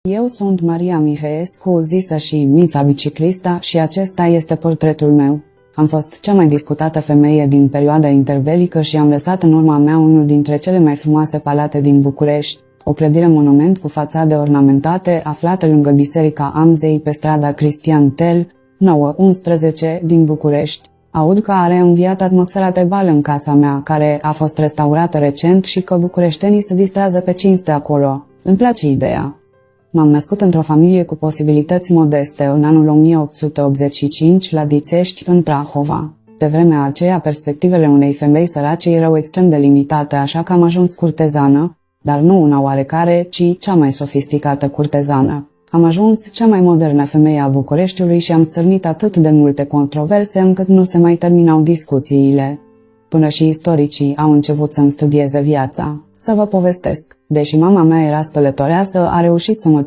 Eu sunt Maria Mihaescu, zisă și Mița Biciclista, și acesta este portretul meu. Am fost cea mai discutată femeie din perioada interbelică și am lăsat în urma mea unul dintre cele mai frumoase palate din București, o clădire monument cu fațade ornamentate aflată lângă Biserica Amzei pe strada Cristian Tel, 9-11 din București. Aud că are înviat atmosfera de bal în casa mea, care a fost restaurată recent, și că bucureștenii se distrează pe cinste acolo. Îmi place ideea. M-am născut într-o familie cu posibilități modeste în anul 1885 la Dițești, în Prahova. De vremea aceea, perspectivele unei femei sărace erau extrem de limitate, așa că am ajuns curtezană, dar nu una oarecare, ci cea mai sofisticată curtezană. Am ajuns cea mai modernă femeie a Bucureștiului și am stârnit atât de multe controverse încât nu se mai terminau discuțiile. Până și istoricii au început să-mi studieze viața. Să vă povestesc. Deși mama mea era spălătoreasă, a reușit să mă